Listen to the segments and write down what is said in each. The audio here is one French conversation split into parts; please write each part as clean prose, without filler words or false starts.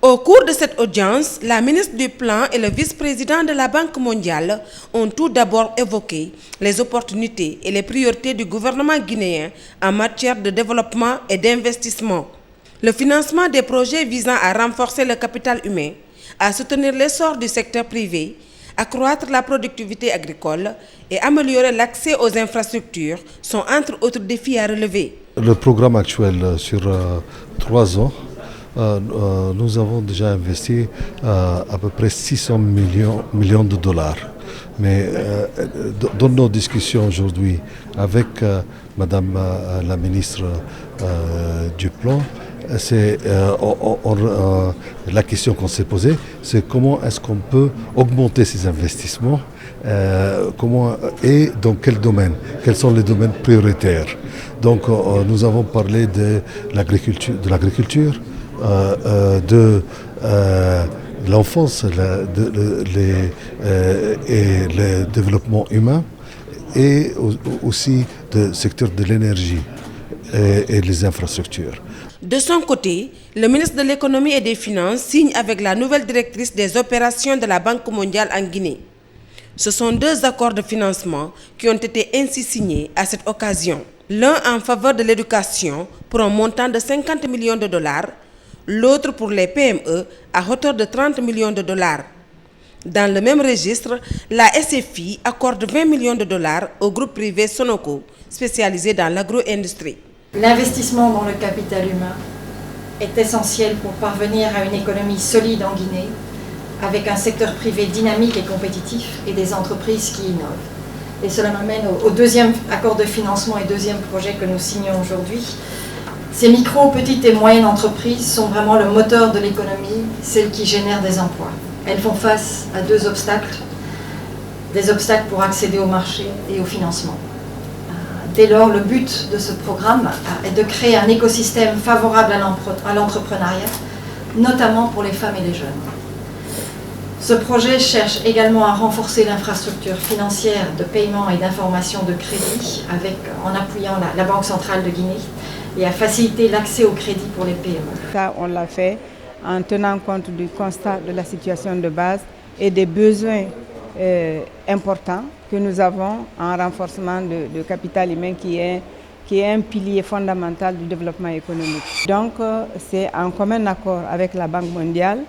Au cours de cette audience, la ministre du Plan et le vice-président de la Banque mondiale ont tout d'abord évoqué les opportunités et les priorités du gouvernement guinéen en matière de développement et d'investissement. Le financement des projets visant à renforcer le capital humain, à soutenir l'essor du secteur privé, accroître la productivité agricole et améliorer l'accès aux infrastructures sont entre autres défis à relever. Le programme actuel sur 3 ans, nous avons déjà investi à peu près 600 millions de dollars. Mais dans nos discussions aujourd'hui avec Madame la ministre du Plan, la question qu'on s'est posée, c'est comment est-ce qu'on peut augmenter ces investissements, et dans quel domaine, quels sont les domaines prioritaires. Donc nous avons parlé de l'agriculture, de l'enfance et le développement humain, et aussi du secteur de l'énergie et les infrastructures. De son côté, le ministre de l'Économie et des Finances signe avec la nouvelle directrice des opérations de la Banque mondiale en Guinée. Ce sont 2 accords de financement qui ont été ainsi signés à cette occasion. L'un en faveur de l'éducation pour un montant de 50 millions de dollars, l'autre pour les PME à hauteur de 30 millions de dollars. Dans le même registre, la SFI accorde 20 millions de dollars au groupe privé Sonoco, spécialisé dans l'agro-industrie. L'investissement dans le capital humain est essentiel pour parvenir à une économie solide en Guinée, avec un secteur privé dynamique et compétitif et des entreprises qui innovent. Et cela m'amène au 2e accord de financement et 2e projet que nous signons aujourd'hui. Ces micro, petites et moyennes entreprises sont vraiment le moteur de l'économie, celles qui génèrent des emplois. Elles font face à 2 obstacles, des obstacles pour accéder au marché et au financement. Dès lors, le but de ce programme est de créer un écosystème favorable à l'entrepreneuriat, notamment pour les femmes et les jeunes. Ce projet cherche également à renforcer l'infrastructure financière de paiement et d'information de crédit en appuyant la Banque centrale de Guinée et à faciliter l'accès au crédit pour les PME. Ça, on l'a fait en tenant compte du constat de la situation de base et des besoins importants que nous avons en renforcement de capital humain qui est un pilier fondamental du développement économique. Donc c'est en commun accord avec la Banque mondiale,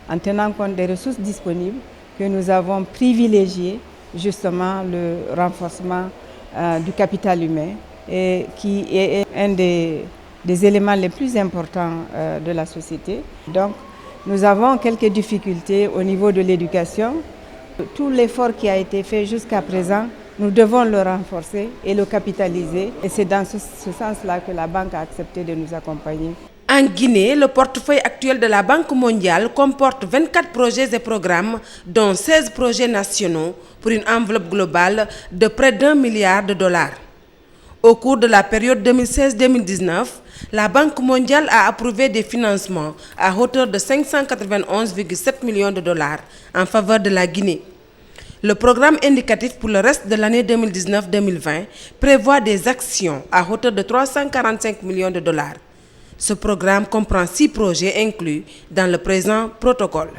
en tenant compte des ressources disponibles, que nous avons privilégié justement le renforcement du capital humain, et qui est un des éléments les plus importants de la société. Donc nous avons quelques difficultés au niveau de l'éducation. Tout l'effort qui a été fait jusqu'à présent, nous devons le renforcer et le capitaliser. Et c'est dans ce sens-là que la Banque a accepté de nous accompagner. En Guinée, le portefeuille actuel de la Banque mondiale comporte 24 projets et programmes, dont 16 projets nationaux, pour une enveloppe globale de près d'1 milliard de dollars. Au cours de la période 2016-2019, la Banque mondiale a approuvé des financements à hauteur de 591,7 millions de dollars en faveur de la Guinée. Le programme indicatif pour le reste de l'année 2019-2020 prévoit des actions à hauteur de 345 millions de dollars. Ce programme comprend 6 projets inclus dans le présent protocole.